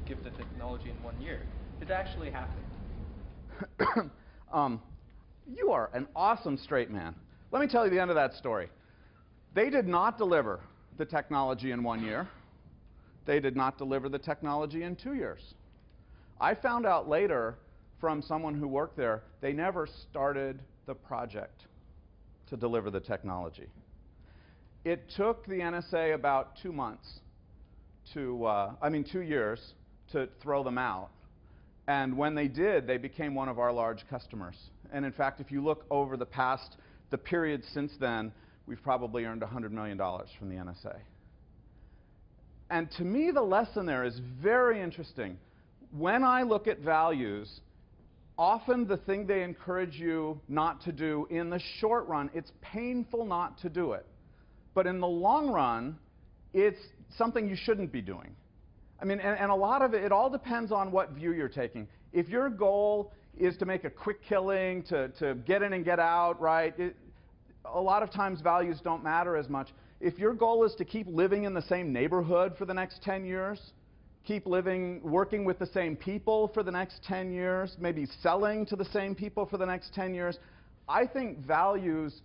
give the technology in 1 year. Did that actually happen? You are an awesome straight man. Let me tell you the end of that story. They did not deliver the technology in 1 year. They did not deliver the technology in 2 years. I found out later from someone who worked there, they never started the project to deliver the technology. It took the NSA about 2 months to, 2 years to throw them out. And when they did, they became one of our large customers. And in fact, if you look over the period since then, we've probably earned $100 million from the NSA. And to me, the lesson there is very interesting. When I look at values, often the thing they encourage you not to do, in the short run, it's painful not to do it. But in the long run, it's something you shouldn't be doing. I mean, and a lot of it, it all depends on what view you're taking. If your goal is to make a quick killing, to get in and get out, right, a lot of times values don't matter as much. If your goal is to keep living in the same neighborhood for the next 10 years, keep working with the same people for the next 10 years, maybe selling to the same people for the next 10 years, I think values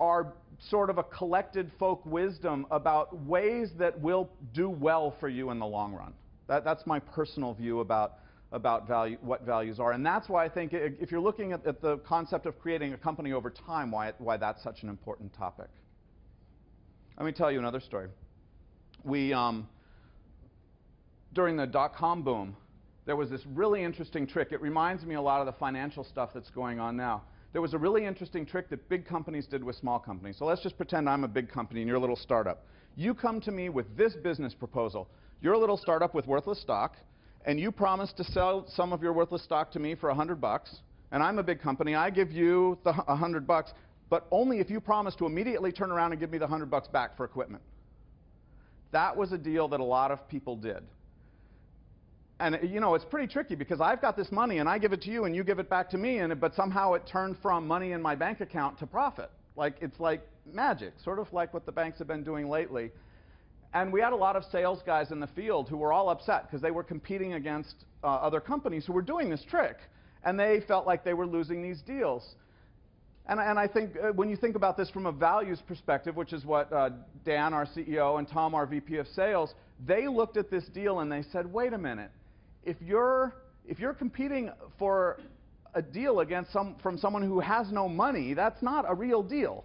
are sort of a collected folk wisdom about ways that will do well for you in the long run. That's my personal view about what values are. And that's why I think if you're looking at the concept of creating a company over time, why that's such an important topic. Let me tell you another story. During the dot-com boom, there was this really interesting trick. It reminds me a lot of the financial stuff that's going on now. There was a really interesting trick that big companies did with small companies. So let's just pretend I'm a big company and you're a little startup. You come to me with this business proposal. You're a little startup with worthless stock, and you promise to sell some of your worthless stock to me for $100, and I'm a big company. I give you the $100, but only if you promise to immediately turn around and give me the $100 back for equipment. That was a deal that a lot of people did. And you know, it's pretty tricky because I've got this money and I give it to you and you give it back to me, but somehow it turned from money in my bank account to profit. It's like magic, sort of like what the banks have been doing lately. And we had a lot of sales guys in the field who were all upset because they were competing against other companies who were doing this trick, and they felt like they were losing these deals. And I think when you think about this from a values perspective, which is what Dan, our CEO, and Tom, our VP of Sales, they looked at this deal and they said, wait a minute. If you're competing for a deal from someone who has no money, that's not a real deal.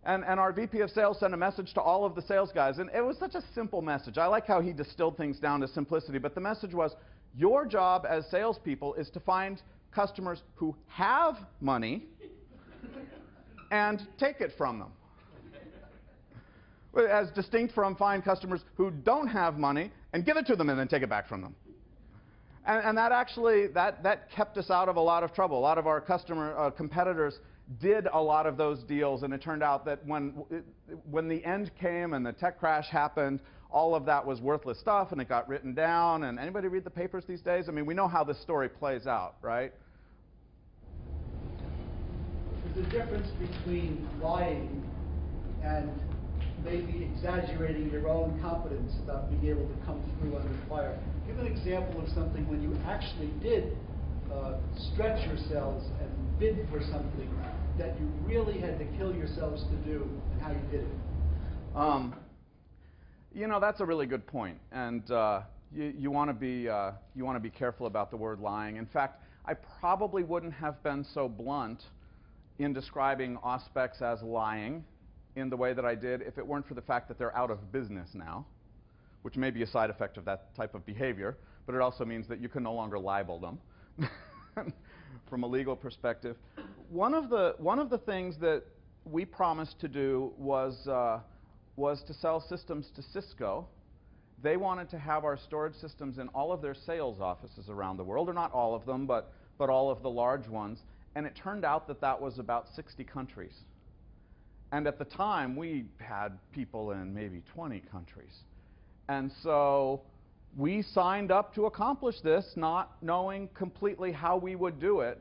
And our VP of Sales sent a message to all of the sales guys, and it was such a simple message. I like how he distilled things down to simplicity, but the message was, your job as salespeople is to find customers who have money and take it from them. As distinct from find customers who don't have money and give it to them and then take it back from them. And that actually, that kept us out of a lot of trouble. A lot of our competitors did a lot of those deals, and it turned out that when the end came and the tech crash happened, all of that was worthless stuff, and it got written down. And anybody read the papers these days? I mean, we know how this story plays out, right? There's a difference between lying and maybe exaggerating your own confidence about being able to come through under fire. Give an example of something when you actually did stretch yourselves and bid for something that you really had to kill yourselves to do, and how you did it. You know, that's a really good point, and you want to be careful about the word lying. In fact, I probably wouldn't have been so blunt in describing Auspex as lying in the way that I did if it weren't for the fact that they're out of business now, which may be a side effect of that type of behavior, but it also means that you can no longer libel them from a legal perspective. One of the things that we promised to do was to sell systems to Cisco. They wanted to have our storage systems in all of their sales offices around the world, or not all of them, but all of the large ones. And it turned out that that was about 60 countries. And at the time, we had people in maybe 20 countries. And so we signed up to accomplish this, not knowing completely how we would do it.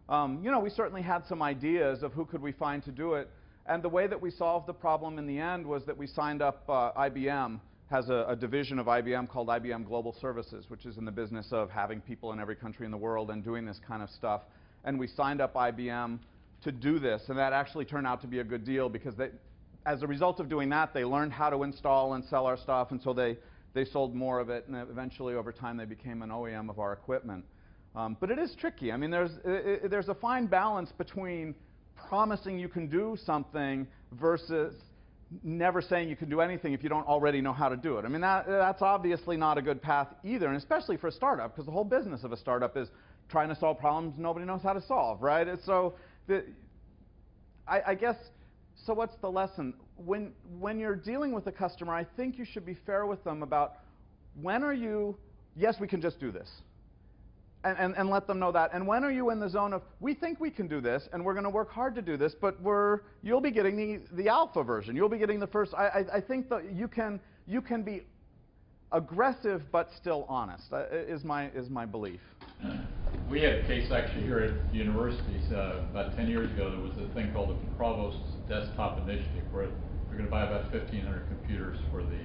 You know, we certainly had some ideas of who could we find to do it. And the way that we solved the problem in the end was that we signed up IBM has a division of IBM called IBM Global Services, which is in the business of having people in every country in the world and doing this kind of stuff. And we signed up IBM to do this, and that actually turned out to be a good deal because as a result of doing that, they learned how to install and sell our stuff, and so they sold more of it, and eventually over time they became an OEM of our equipment. But it is tricky. I mean, there's a fine balance between promising you can do something versus never saying you can do anything if you don't already know how to do it. I mean, that's obviously not a good path either, and especially for a startup, because the whole business of a startup is trying to solve problems nobody knows how to solve, right? And so I guess, so what's the lesson? When you're dealing with a customer, I think you should be fair with them about when are you, yes, we can just do this. And let them know that. And when are you in the zone of, we think we can do this, and we're going to work hard to do this, but you'll be getting the alpha version. You'll be getting the first. I think that you can be aggressive but still honest, is my belief. We had a case actually here at the universities about 10 years ago. There was a thing called the Provost's Desktop Initiative, where they're going to buy about 1,500 computers for the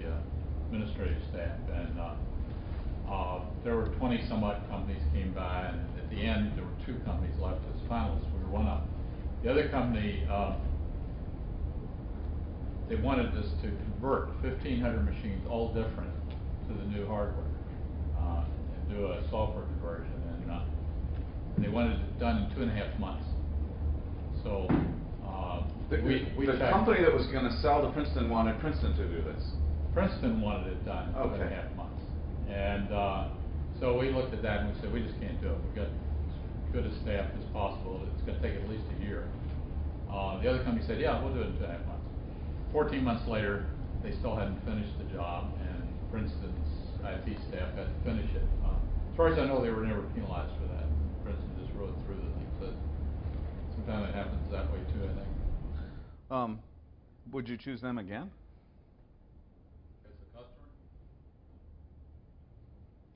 administrative staff. And there were 20-some-odd companies came by, and at the end, there were 2 companies left as finalists. We were one of them. The other company, they wanted us to convert 1,500 machines, all different, to the new hardware, and do a software conversion. And they wanted it done in 2.5 months. So the company that was going to sell to Princeton wanted Princeton to do this. Princeton wanted it done in 2.5 months. And so we looked at that and we said, we just can't do it. We've got as good a staff as possible. It's going to take at least a year. The other company said, yeah, we'll do it in 2.5 months. 14 months later, they still hadn't finished the job, and Princeton's IT staff had to finish it. As far as I know, they were never penalized for that. Princeton just rode through the thing. So sometimes it happens that way too, I think. Would you choose them again? As a customer?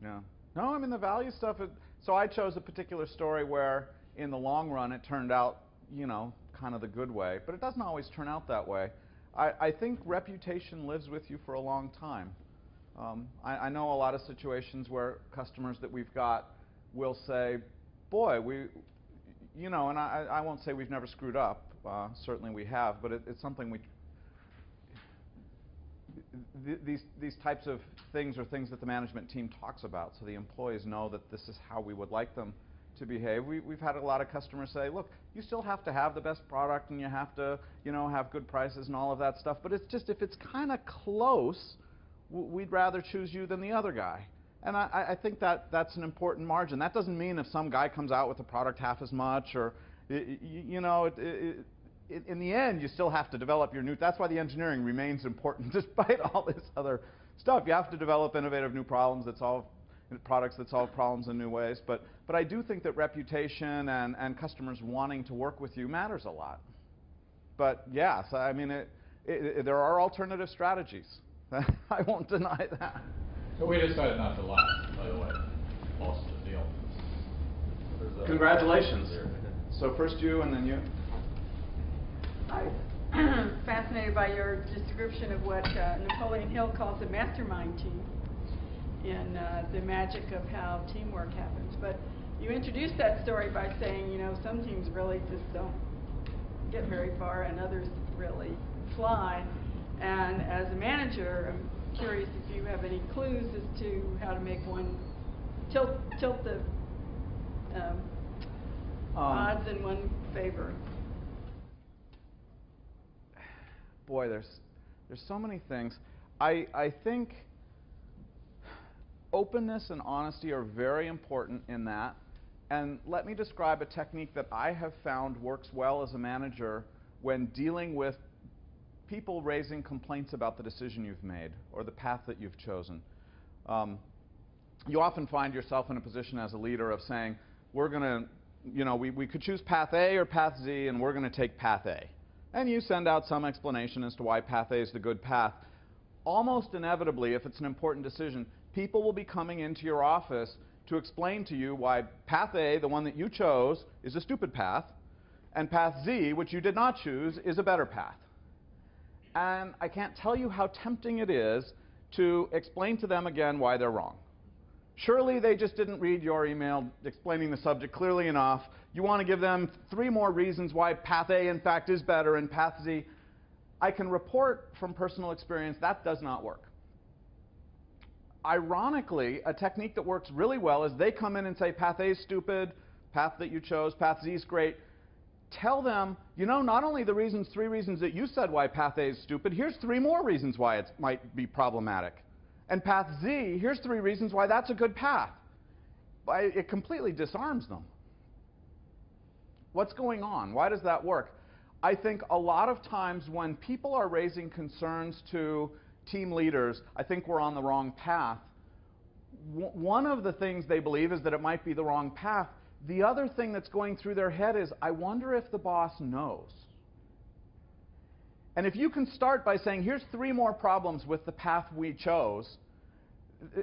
Yeah. No, I mean, the value stuff, so I chose a particular story where in the long run it turned out, you know, kind of the good way, but it doesn't always turn out that way. I think reputation lives with you for a long time. I know a lot of situations where customers that we've got will say, boy, you know, and I won't say we've never screwed up. Certainly we have, but it's something these types of things are things that the management team talks about, so the employees know that this is how we would like them to behave. We've had a lot of customers say, look, you still have to have the best product, and you have to, you know, have good prices and all of that stuff, but it's just, if it's kind of close, we'd rather choose you than the other guy. And I think that's an important margin. That doesn't mean if some guy comes out with a product half as much, or, you know, in the end, you still have to develop your new. That's why the engineering remains important, despite all this other stuff. You have to develop innovative new problems that solve products that solve problems in new ways. But I do think that reputation and customers wanting to work with you matters a lot. But yes, I mean, there are alternative strategies. I won't deny that. So we decided not to lie, by the way. Lost the deal. Congratulations. So first you and then you. I'm fascinated by your description of what Napoleon Hill calls a mastermind team in the magic of how teamwork happens. But you introduced that story by saying, you know, some teams really just don't get very far and others really fly. And as a manager, I'm curious if you have any clues as to how to make one tilt the odds in one favor. Boy, there's so many things. I think openness and honesty are very important in that. And let me describe a technique that I have found works well as a manager when dealing with people raising complaints about the decision you've made or the path that you've chosen. You often find yourself in a position as a leader of saying, we're going to, you know, we could choose path A or path Z, and we're going to take path A. And you send out some explanation as to why path A is the good path. Almost inevitably, if it's an important decision, people will be coming into your office to explain to you why path A, the one that you chose, is a stupid path, and path Z, which you did not choose, is a better path. And I can't tell you how tempting it is to explain to them again why they're wrong. Surely they just didn't read your email explaining the subject clearly enough. You want to give them 3 more reasons why path A, in fact, is better, and path Z. I can report from personal experience that does not work. Ironically, a technique that works really well is they come in and say, path A is stupid, path that you chose, path Z is great. Tell them, you know, not only the 3 reasons that you said why path A is stupid, here's 3 more reasons why it might be problematic. And path Z, here's 3 reasons why that's a good path. It completely disarms them. What's going on? Why does that work? I think a lot of times when people are raising concerns to team leaders, I think we're on the wrong path. One of the things they believe is that it might be the wrong path. The other thing that's going through their head is, I wonder if the boss knows. And if you can start by saying, here's 3 more problems with the path we chose,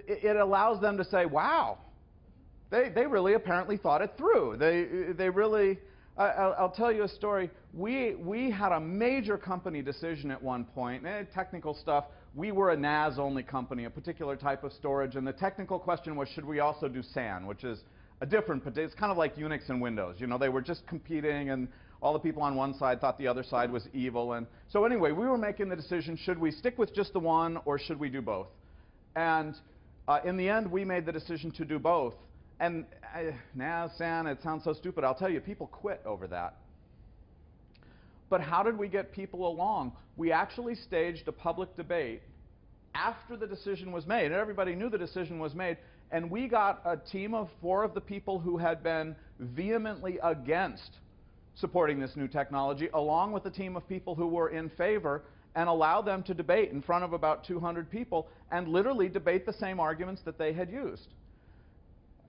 it allows them to say, wow, they really apparently thought it through. They really, I'll tell you a story. We had a major company decision at one point, technical stuff. We were a NAS-only company, a particular type of storage, and the technical question was, should we also do SAN, which is a different, but it's kind of like Unix and Windows. You know, they were just competing, and all the people on one side thought the other side was evil. And so anyway, we were making the decision, should we stick with just the one, or should we do both? And in the end, we made the decision to do both. And NAS, SAN, it sounds so stupid. I'll tell you, people quit over that. But how did we get people along? We actually staged a public debate after the decision was made. And everybody knew the decision was made. And we got a team of 4 of the people who had been vehemently against supporting this new technology, along with a team of people who were in favor, and allowed them to debate in front of about 200 people and literally debate the same arguments that they had used.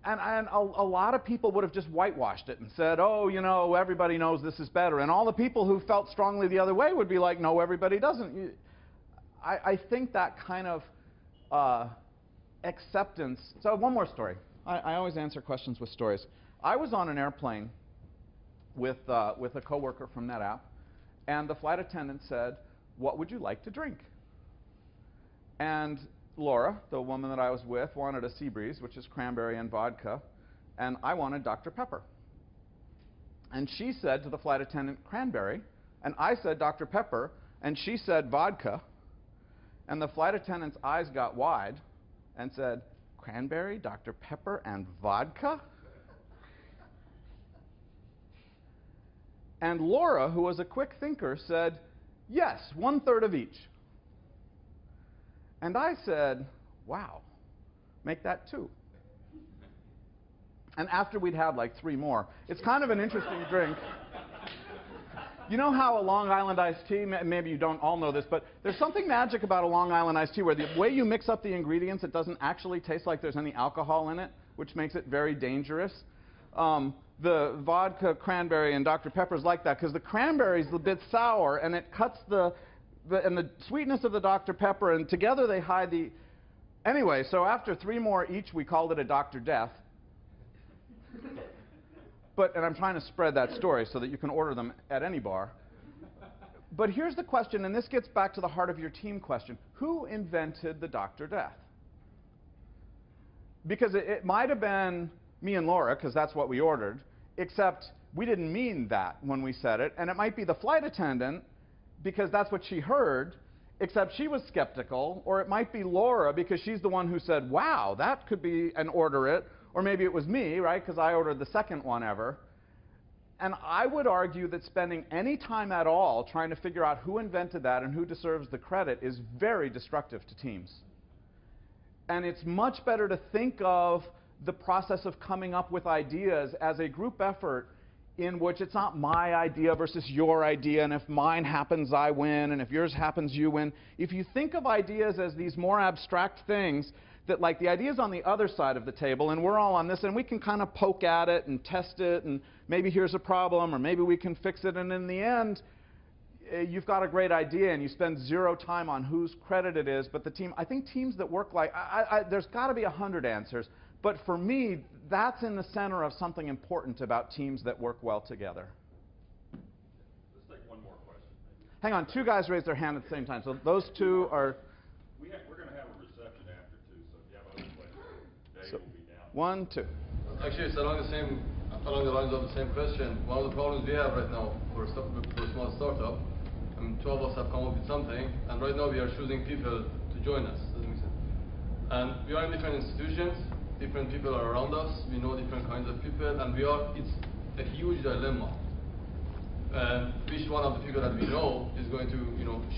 And a lot of people would have just whitewashed it and said, oh, you know, everybody knows this is better. And all the people who felt strongly the other way would be like, no, everybody doesn't. I think that kind of acceptance. So one more story. I always answer questions with stories. I was on an airplane with a coworker from NetApp, and the flight attendant said, what would you like to drink? And Laura, the woman that I was with, wanted a Seabreeze, which is cranberry and vodka, and I wanted Dr. Pepper. And she said to the flight attendant, cranberry, and I said Dr. Pepper, and she said vodka, and the flight attendant's eyes got wide and said, cranberry, Dr. Pepper, and vodka? And Laura, who was a quick thinker, said, yes, 1/3 of each. And I said, wow, make that 2. And after we'd had like 3 more, it's kind of an interesting drink. You know how a Long Island iced tea, maybe you don't all know this, but there's something magic about a Long Island iced tea where the way you mix up the ingredients, it doesn't actually taste like there's any alcohol in it, which makes it very dangerous. The vodka, cranberry, and Dr. Pepper's like that because the cranberry's a bit sour and it cuts the sweetness of the Dr. Pepper, and together they hide the... Anyway, so after 3 more each, we called it a Dr. Death. And I'm trying to spread that story so that you can order them at any bar. But here's the question, and this gets back to the heart of your team question. Who invented the Dr. Death? Because it might have been me and Laura, because that's what we ordered, except we didn't mean that when we said it. And it might be the flight attendant, because that's what she heard, except she was skeptical. Or it might be Laura, because she's the one who said, wow, that could be an order it. Or maybe it was me, right, because I ordered the second one ever. And I would argue that spending any time at all trying to figure out who invented that and who deserves the credit is very destructive to teams. And it's much better to think of the process of coming up with ideas as a group effort in which it's not my idea versus your idea, and if mine happens, I win, and if yours happens, you win. If you think of ideas as these more abstract things, that like the idea's on the other side of the table, and we're all on this, and we can kind of poke at it and test it, and maybe here's a problem, or maybe we can fix it, and in the end, you've got a great idea and you spend 0 time on whose credit it is, but the team, I think teams that work like, there's got to be 100 answers, but for me, that's in the center of something important about teams that work well together. Let's take one more question. Hang on, 2 guys raised their hand at the same time, so those 2 are... We're going to have a reception after, too, so if you have other questions, Dave will be down. 1, 2. Actually, it's along the lines of the same question. One of the problems we have right now for a small startup, 2 of us have come up with something, and right now we are choosing people to join us. Does that make sense? And we are in different institutions, different people are around us, we know different kinds of people, and it's a huge dilemma. Which one of the people that we know is going to,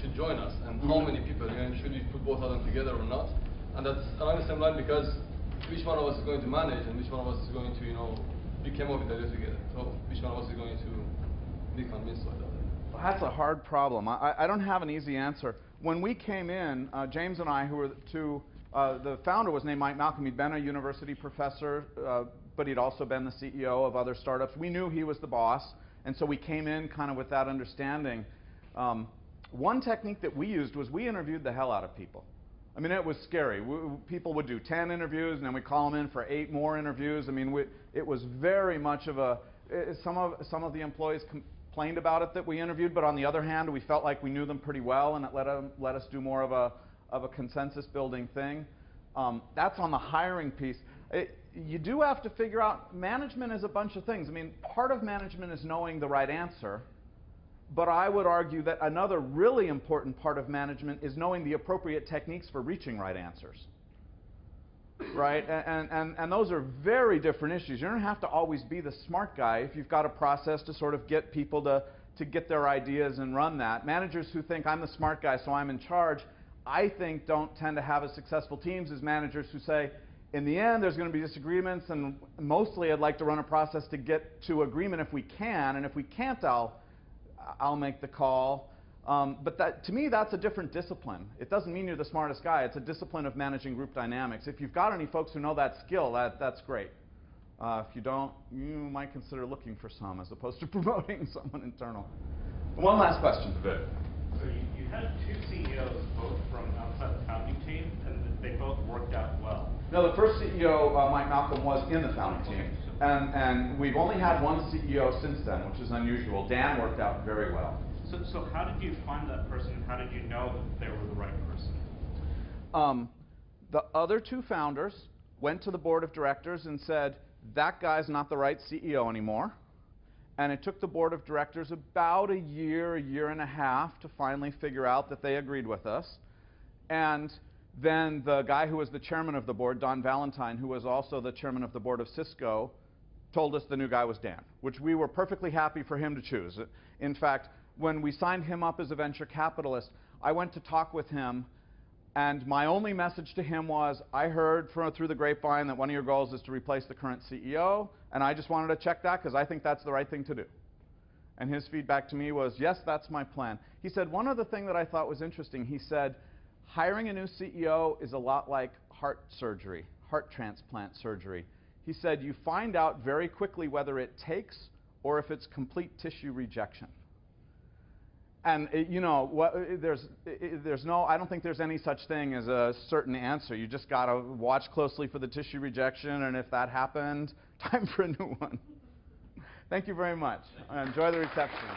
should join us, and how many people, should we put both of them together or not? And that's along the same line because which one of us is going to manage and which one of us is going to, we came up with the idea together. So which one of us is going to be convinced of that? That's a hard problem. I don't have an easy answer. When we came in, James and I, who were the founder was named Mike Malcolm. He'd been a university professor, but he'd also been the CEO of other startups. We knew he was the boss, and so we came in kind of with that understanding. One technique that we used was we interviewed the hell out of people. I mean, it was scary. People would do 10 interviews, and then we'd call them in for 8 more interviews. I mean, it was very much of a... Some of the employees complained about it that we interviewed, but on the other hand, we felt like we knew them pretty well, and it let us do more of a consensus-building thing. That's on the hiring piece. You do have to figure out, management is a bunch of things. I mean, part of management is knowing the right answer, but I would argue that another really important part of management is knowing the appropriate techniques for reaching right answers. Right? And those are very different issues. You don't have to always be the smart guy if you've got a process to sort of get people to get their ideas and run that. Managers who think I'm the smart guy so I'm in charge, I think don't tend to have as successful teams as managers who say, in the end there's going to be disagreements, and mostly I'd like to run a process to get to agreement if we can, and if we can't I'll make the call. But to me, that's a different discipline. It doesn't mean you're the smartest guy. It's a discipline of managing group dynamics. If you've got any folks who know that skill, that's great. If you don't, you might consider looking for some as opposed to promoting someone internal. One last question. Good. So you had 2 CEOs, both from outside the founding team, and they both worked out well. No, the first CEO, Mike Malcolm, was in the founding team. And we've only had one CEO since then, which is unusual. Dan worked out very well. So how did you find that person? How did you know that they were the right person? The other 2 founders went to the board of directors and said, that guy's not the right CEO anymore. And it took the board of directors about a year and a half to finally figure out that they agreed with us. And then the guy who was the chairman of the board, Don Valentine, who was also the chairman of the board of Cisco, told us the new guy was Dan, which we were perfectly happy for him to choose. In fact, when we signed him up as a venture capitalist, I went to talk with him, and my only message to him was, I heard through the grapevine that one of your goals is to replace the current CEO, and I just wanted to check that because I think that's the right thing to do. And his feedback to me was, yes, that's my plan. He said, one other thing that I thought was interesting, he said, hiring a new CEO is a lot like heart surgery, heart transplant surgery. He said, you find out very quickly whether it takes or if it's complete tissue rejection. And I don't think there's any such thing as a certain answer. You just got to watch closely for the tissue rejection, and if that happened, time for a new one. Thank you very much. Enjoy the reception.